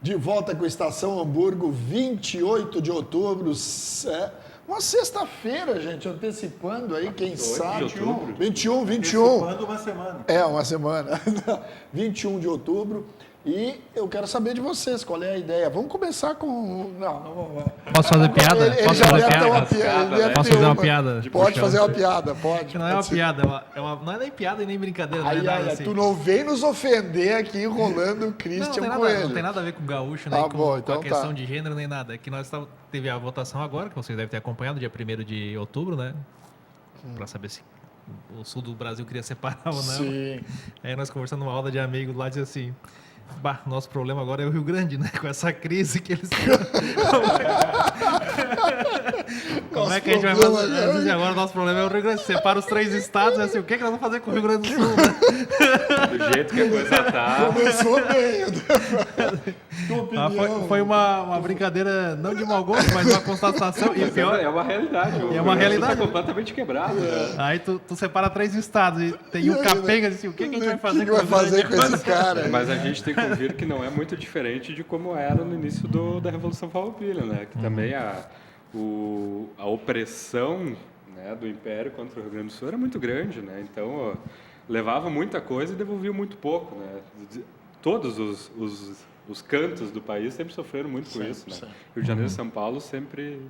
De volta com a Estação Hamburgo, 28 de outubro. Uma sexta-feira, gente, antecipando aí, quem sabe. 21. Antecipando uma semana. Uma semana. 21 de outubro. E eu quero saber de vocês, qual é a ideia? Vamos começar com... Não vamos. Posso fazer piada? Posso fazer uma piada? Pode fazer uma piada, pode. Não é uma piada, não é nem piada e nem brincadeira. Assim. Tu não vem nos ofender aqui enrolando o Christian Coelho. Não tem nada a ver com gaúcho, nem com a questão de gênero, nem nada. É que nós teve a votação agora, que vocês devem ter acompanhado, dia 1º de outubro, né? Para saber se o sul do Brasil queria separar ou não. Sim. Aí nós conversando numa roda de amigos lá, dizia assim... nosso problema agora é o Rio Grande, né? Com essa crise que eles... Como é que a gente vai fazer? Agora nosso problema é o Rio Grande. Separa os 3 estados, assim, o que nós vamos fazer com o Rio Grande do Sul, né? Do jeito que a coisa tá. Começou bem. Foi uma brincadeira, não de mau gosto, mas uma constatação. E pior, é uma realidade. É uma realidade. Tá completamente quebrado. Aí tu separa 3 estados e tem um capenga, assim, o que a gente vai fazer com esse cara? Mas a gente tem que ouvir que não é muito diferente de como era no início da Revolução Farroupilha, né? Que também a opressão, né, do Império contra o Rio Grande do Sul era muito grande, né? Então levava muita coisa e devolvia muito pouco, né? Todos os cantos do país sempre sofreram muito com isso, né? Rio de Janeiro e São Paulo sempre...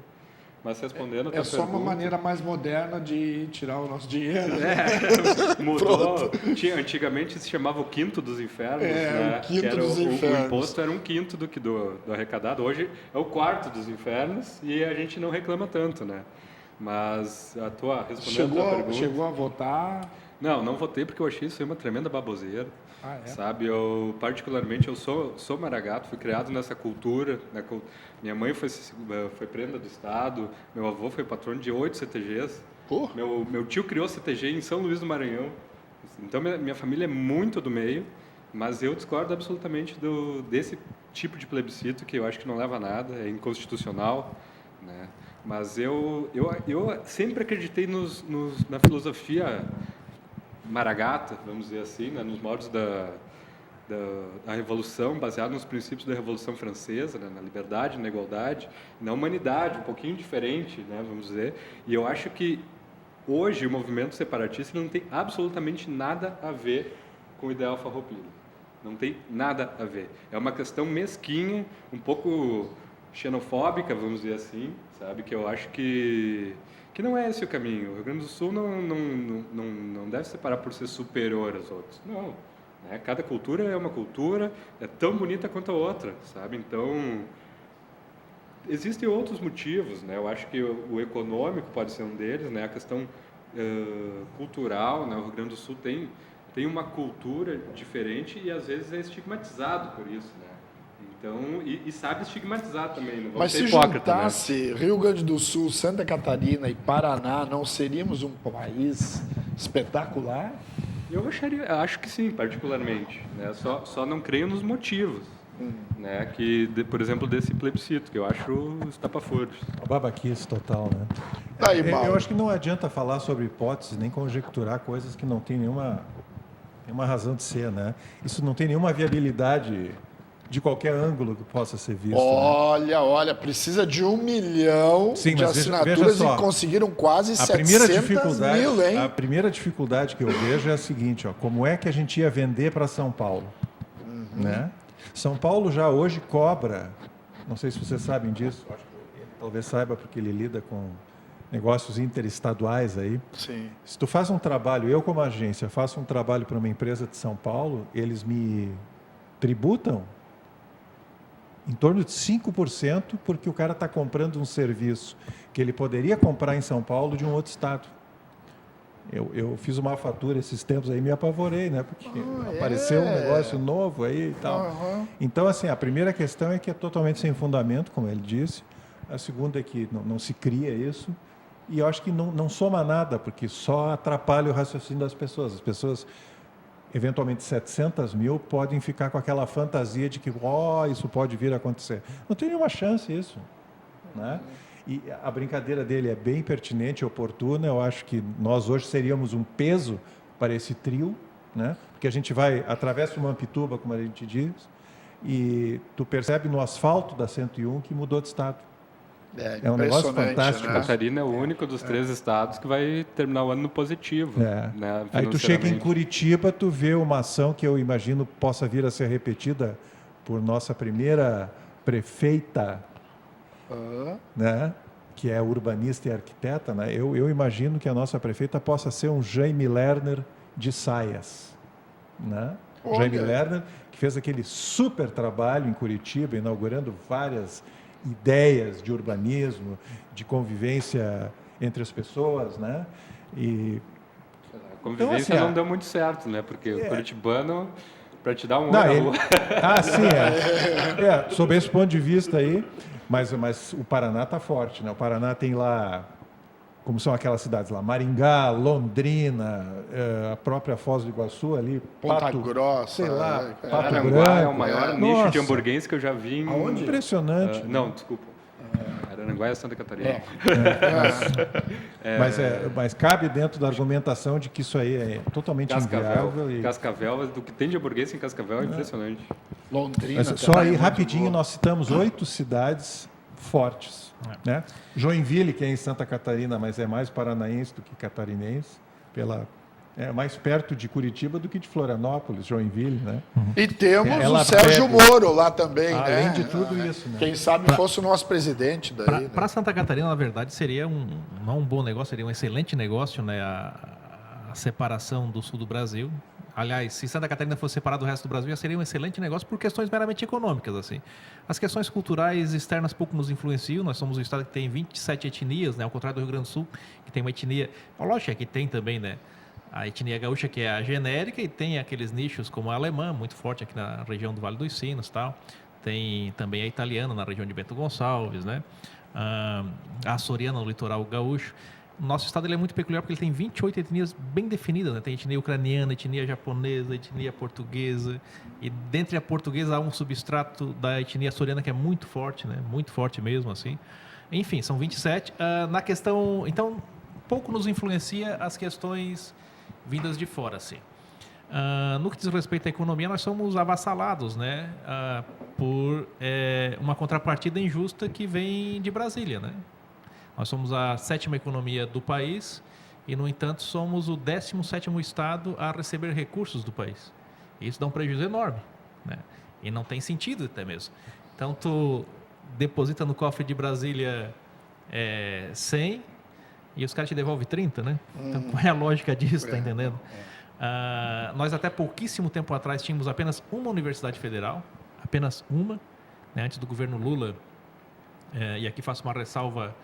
Mas respondendo a só uma maneira mais moderna de tirar o nosso dinheiro. Mudou. Antigamente se chamava o quinto dos infernos, né? O quinto dos infernos. O imposto era um quinto do arrecadado. Hoje é o quarto dos infernos e a gente não reclama tanto, né? Mas respondendo a tua pergunta... Chegou a votar? Não votei porque eu achei isso aí uma tremenda baboseira. Sabe, eu particularmente sou maragato, fui criado nessa cultura, né? Minha mãe foi prenda do Estado, meu avô foi patrono de 8 CTGs, meu tio criou CTG em São Luís do Maranhão, então minha família é muito do meio, mas eu discordo absolutamente desse tipo de plebiscito que eu acho que não leva a nada, é inconstitucional, né? Mas eu sempre acreditei na filosofia maragata, vamos dizer assim, né, nos modos da Revolução, baseado nos princípios da Revolução Francesa, né, na liberdade, na igualdade, na humanidade, um pouquinho diferente, né, vamos dizer. E eu acho que hoje o movimento separatista não tem absolutamente nada a ver com o ideal farroupilha. Não tem nada a ver. É uma questão mesquinha, um pouco xenofóbica, vamos dizer assim, sabe, que eu acho que não é esse o caminho. O Rio Grande do Sul não deve separar por ser superior aos outros. Não. Né? Cada cultura é uma cultura, é tão bonita quanto a outra, sabe? Então, existem outros motivos, né? Eu acho que o econômico pode ser um deles, né? A questão cultural, né? O Rio Grande do Sul tem uma cultura diferente e, às vezes, é estigmatizado por isso, né? Então, e sabe estigmatizar também. Não Mas se juntasse, né? Rio Grande do Sul, Santa Catarina e Paraná, não seríamos um país espetacular? Eu acho que sim, particularmente. Né? Só não creio nos motivos. Né? Por exemplo, desse plebiscito, que eu acho estapafúrdios. A babaquice total, né? Eu acho que não adianta falar sobre hipóteses, nem conjecturar coisas que não tem nenhuma razão de ser, né? Isso não tem nenhuma viabilidade de qualquer ângulo que possa ser visto. Olha, precisa de 1 milhão de assinaturas e conseguiram quase 700 mil, hein? A primeira dificuldade que eu vejo é a seguinte, como é que a gente ia vender para São Paulo? Né? São Paulo já hoje cobra, não sei se vocês sabem disso, acho que ele talvez saiba porque ele lida com negócios interestaduais aí. Sim. Se tu faz um trabalho, eu como agência faço um trabalho para uma empresa de São Paulo, eles me tributam em torno de 5%, porque o cara está comprando um serviço que ele poderia comprar em São Paulo de um outro estado. Eu fiz uma fatura esses tempos aí e me apavorei, né? Porque apareceu um negócio novo aí e tal. Então, assim, a primeira questão é que é totalmente sem fundamento, como ele disse. A segunda é que não se cria isso. E eu acho que não soma nada, porque só atrapalha o raciocínio das pessoas. As pessoas... eventualmente 700 mil podem ficar com aquela fantasia de que isso pode vir a acontecer. Não tem nenhuma chance isso, né? E a brincadeira dele é bem pertinente e oportuna. Eu acho que nós hoje seríamos um peso para esse trio, né? Porque a gente vai, atravessa uma Mampituba, como a gente diz, e tu percebe no asfalto da 101 que mudou de estado. É um negócio impressionante, fantástico. né? Santa Catarina é o único dos 3 estados que vai terminar o ano no positivo. Né, Aí tu chega em Curitiba, tu vê uma ação que eu imagino possa vir a ser repetida por nossa primeira prefeita, né, que é urbanista e arquiteta. Né? Eu imagino que a nossa prefeita possa ser um Jaime Lerner de saias. Né? Jaime Lerner, que fez aquele super trabalho em Curitiba, inaugurando várias ideias de urbanismo, de convivência entre as pessoas, né? E a convivência então, não deu muito certo, né? Porque o curitibano, para te dar um não, olho na rua... sim, sob esse ponto de vista aí, mas o Paraná está forte, né? O Paraná tem lá, como são aquelas cidades lá, Maringá, Londrina, a própria Foz do Iguaçu ali, Ponta Grossa, sei lá, Pato Aranguá Branco. é o maior nicho de hamburguense que eu já vi em... Aonde? Impressionante. Não, desculpa. Aranguá é Santa Catarina. Mas cabe dentro da argumentação de que isso aí é totalmente inviável. Cascavel, do que tem de hamburguense em Cascavel é impressionante. Londrina. Só aí, rapidinho, nós citamos 8 cidades fortes. Né? Joinville, que é em Santa Catarina, mas é mais paranaense do que catarinense, é mais perto de Curitiba do que de Florianópolis, Joinville, né? E temos o Sérgio Moro lá também, né? Além de tudo isso, né? Quem sabe fosse o nosso presidente daí. Para Santa Catarina, na verdade, seria não um bom negócio, seria um excelente negócio, né? A separação do sul do Brasil. Aliás, se Santa Catarina fosse separada do resto do Brasil, já seria um excelente negócio por questões meramente econômicas, assim. As questões culturais externas pouco nos influenciam. Nós somos um estado que tem 27 etnias, né? Ao contrário do Rio Grande do Sul, que tem uma etnia... Lógico que tem também, né? A etnia gaúcha, que é a genérica, e tem aqueles nichos como a alemã, muito forte aqui na região do Vale dos Sinos, tal. Tem também a italiana na região de Bento Gonçalves, né? A açoriana no litoral gaúcho. O nosso estado ele é muito peculiar porque ele tem 28 etnias bem definidas, né? Tem etnia ucraniana, etnia japonesa, etnia portuguesa, e dentre a portuguesa há um substrato da etnia açoriana que é muito forte, né? Muito forte mesmo, assim. Enfim, são 27. Na questão... Então, pouco nos influencia as questões vindas de fora, assim. No que diz respeito à economia, nós somos avassalados, né, por uma contrapartida injusta que vem de Brasília, né? Nós somos a 7ª economia do país e, no entanto, somos o 17º estado a receber recursos do país. E isso dá um prejuízo enorme, né? E não tem sentido até mesmo. Então, tu deposita no cofre de Brasília 100 e os caras te devolvem 30, né? Então, qual é a lógica disso, tá entendendo? Nós, até pouquíssimo tempo atrás, tínhamos apenas uma universidade federal, apenas uma, né? Antes do governo Lula, e aqui faço uma ressalva,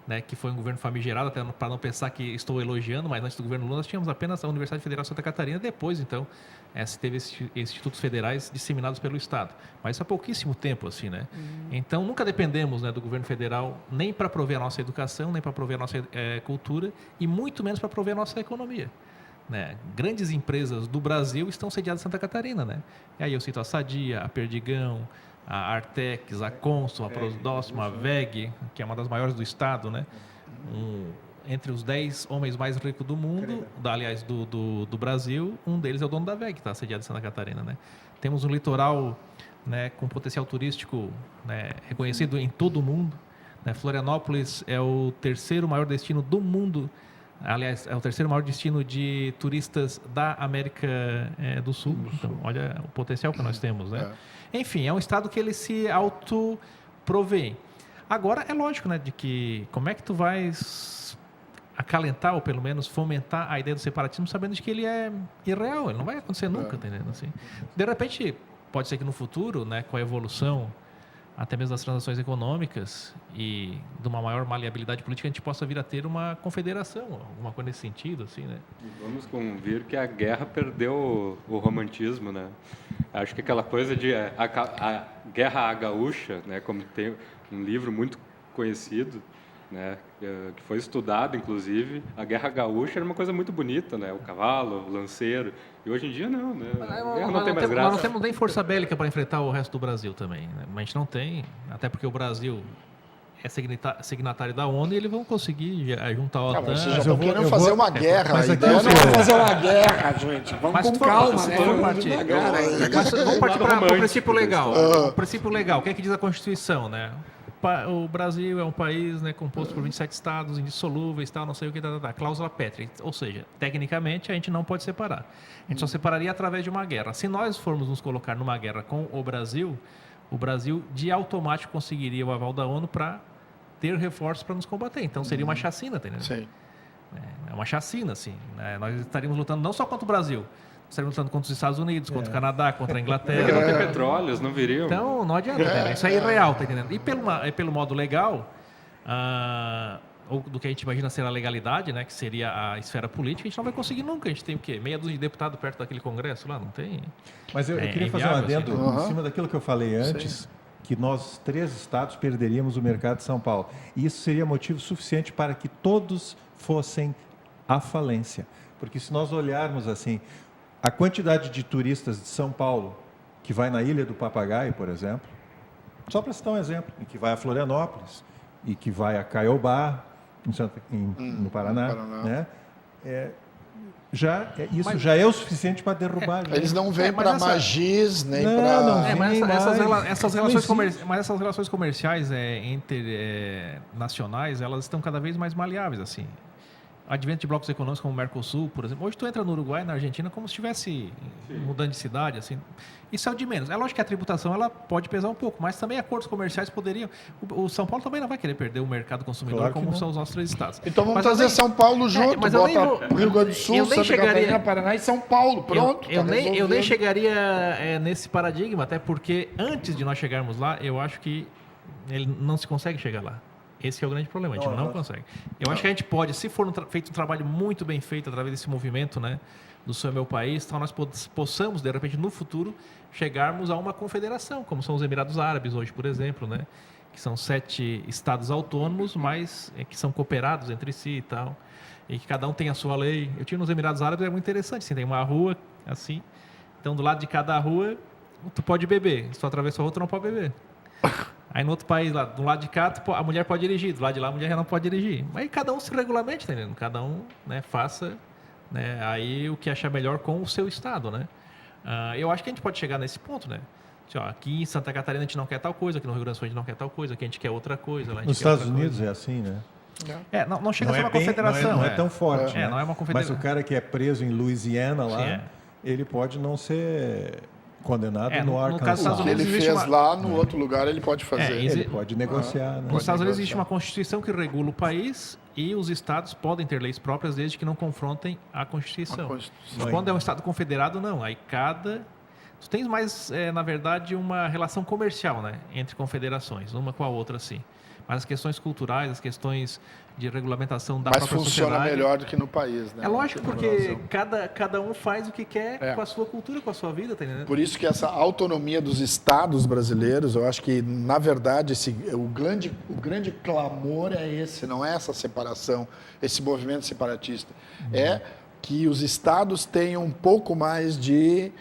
né, que foi um governo famigerado, até para não pensar que estou elogiando, mas antes do governo Lula nós tínhamos apenas a Universidade Federal de Santa Catarina, depois, então, se teve esses institutos federais disseminados pelo Estado. Mas há pouquíssimo tempo, assim, né? Então, nunca dependemos, né, do governo federal nem para prover a nossa educação, nem para prover a nossa cultura, e muito menos para prover a nossa economia. Né? Grandes empresas do Brasil estão sediadas em Santa Catarina, né? E aí eu cito a Sadia, a Perdigão, a Artex, a Consul, a Prosdóximo, a VEG, que é uma das maiores do estado, né? Entre os 10 homens mais ricos do mundo, aliás, do Brasil, um deles é o dono da VEG, que está sediado em Santa Catarina, né? Temos um litoral, né, com potencial turístico, né, reconhecido em todo o mundo, né? Florianópolis é o 3º maior destino do mundo. Aliás, é o 3º maior destino de turistas da América do Sul. Então, olha o potencial que nós temos, né? Enfim, é um estado que ele se autoprovê. Agora, é lógico, né, de que como é que tu vais acalentar ou pelo menos fomentar a ideia do separatismo sabendo de que ele é irreal, ele não vai acontecer nunca, tá entendendo? Assim, de repente, pode ser que no futuro, né, com a evolução até mesmo das transações econômicas e de uma maior maleabilidade política, a gente possa vir a ter uma confederação, alguma coisa nesse sentido, assim, né? E vamos convir que a guerra perdeu o romantismo, né? Acho que aquela coisa de a guerra gaúcha, né, como tem um livro muito conhecido, né, que foi estudado, inclusive, a guerra gaúcha era uma coisa muito bonita, né? O cavalo, o lanceiro. E hoje em dia não, né? A guerra não tem mais graça. Nós não temos nem força bélica para enfrentar o resto do Brasil também, né? Mas a gente não tem, até porque o Brasil signatário da ONU e eles vão conseguir juntar a OTAN. Vocês já estão querendo fazer uma guerra. Mas A aqui ideia eu não é sou- fazer uma guerra, gente. Vamos com calma, né? Vamos Vamos partir. devagar aí. Vamos partir para o romântico princípio da legal. história. O princípio legal, o que é que diz a Constituição, né? O Brasil é um país, né, composto por 27 estados indissolúveis, tal, não sei o que, cláusula pétrea. Ou seja, tecnicamente a gente não pode separar. A gente só separaria através de uma guerra. Se nós formos nos colocar numa guerra com o Brasil de automático conseguiria o aval da ONU para ter reforços para nos combater. Então seria uma chacina, entendeu? Sim. É uma chacina, assim. Né? Nós estaríamos lutando não só contra o Brasil, estaríamos lutando contra os Estados Unidos, contra o Canadá, contra a Porque Inglaterra. não tem petróleo, eles não viriam. Então, não adianta, entendeu? Isso é irreal, tá entendendo? E pelo modo legal, ou do que a gente imagina ser a legalidade, né, que seria a esfera política, a gente não vai conseguir nunca. A gente tem o quê? Meia dúzia de deputados perto daquele congresso lá? Não tem. Mas eu queria fazer inviável, um adendo assim. em cima daquilo que eu falei antes, que nós 3 estados perderíamos o mercado de São Paulo. E isso seria motivo suficiente para que todos fossem à falência. Porque se nós olharmos assim, a quantidade de turistas de São Paulo que vai na Ilha do Papagaio, por exemplo, só para citar um exemplo, e que vai a Florianópolis, e que vai a Caiobá, no Paraná, né? Isso já é o suficiente para derrubar. a gente. Eles não vêm para Magis, nem Não, para... não. Mas mais. essas Não relações existe. mas essas relações comerciais nacionais, elas estão cada vez mais maleáveis, assim. Advento de blocos econômicos como o Mercosul, por exemplo. Hoje tu entra no Uruguai, na Argentina, como se estivesse mudando de cidade, assim. Isso é o de menos. É lógico que a tributação ela pode pesar um pouco, mas também acordos comerciais poderiam... O São Paulo também não vai querer perder o mercado consumidor, Claro que como não. são os nossos 3 estados. Então vamos Mas eu trazer nem- São Paulo junto, mas eu nem bota vou- Rio Grande do Sul, eu nem Santa chegaria- Catarina, Paraná e São Paulo. Pronto, Eu tá nem resolvido. chegaria nesse paradigma, até porque antes de nós chegarmos lá, eu acho que ele não se consegue chegar lá. Esse que é o grande problema, a gente não consegue. Eu acho que a gente pode, se for feito um trabalho muito bem feito através desse movimento, né, do Seu é Meu País, então nós possamos, de repente, no futuro, chegarmos a uma confederação, como são os Emirados Árabes hoje, por exemplo, né, que são 7 estados autônomos, mas que são cooperados entre si e tal, e que cada um tem a sua lei. Eu tive nos Emirados Árabes, é muito interessante, assim, tem uma rua, assim, então do lado de cada rua, tu pode beber, se tu atravessou a rua, tu não pode beber. Aí no outro país, lá, do lado de cá, a mulher pode dirigir, do lado de lá a mulher já não pode dirigir. Aí cada um se regulamente, tá entendendo? Cada um, né, faça, né, aí o que achar melhor com o seu estado, né? Eu acho que a gente pode chegar nesse ponto, né? Assim, ó, aqui em Santa Catarina a gente não quer tal coisa, aqui no Rio Grande do Sul a gente não quer tal coisa, aqui a gente quer outra coisa. Lá a gente Nos quer Estados outra Unidos coisa. é assim, né? Não chega a ser uma bem- confederação. não é tão forte, né? Não é uma confederação. Mas o cara que é preso em Louisiana lá, Sim, ele pode não ser condenado É, no no caso dos Arkansas. Estados O que ele Unidos fez existe lá, no outro lugar, ele pode fazer. Ele pode negociar, né? Nos Estados Unidos negociar. existe uma Constituição que regula o país e os estados podem ter leis próprias desde que não confrontem a Constituição. A Constituição. Mas quando é um estado confederado, não. Aí tu tens mais, na verdade, uma relação comercial, né, entre confederações, uma com a outra, assim. Mas as questões culturais, as questões de regulamentação da Mas própria funciona sociedade... melhor do que no país, né? É lógico, Do que no porque Brasil. cada um faz o que quer É. com a sua cultura, com a sua vida, tá entendendo? Por isso que essa autonomia dos estados brasileiros, eu acho que, na verdade, o grande clamor é esse, não é essa separação, esse movimento separatista. É que os estados tenham um pouco mais de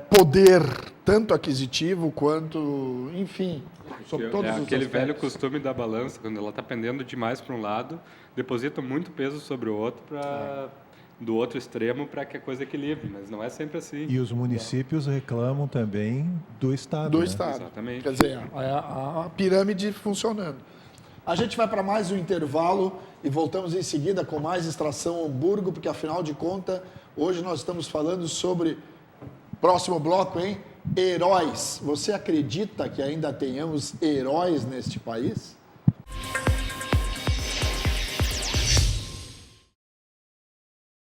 poder, tanto aquisitivo quanto, enfim, sobre todos os aquele velho aspectos. costume da balança, quando ela está pendendo demais para um lado, deposita muito peso sobre o outro, do outro extremo, para que a coisa equilibre, mas não é sempre assim. E os municípios reclamam também do Estado. Do né? Estado. Exatamente. Quer dizer, a pirâmide funcionando. A gente vai para mais um intervalo e voltamos em seguida com mais Extração Hamburgo, porque afinal de contas, hoje nós estamos falando sobre, próximo bloco, hein? Heróis. Você acredita que ainda tenhamos heróis neste país?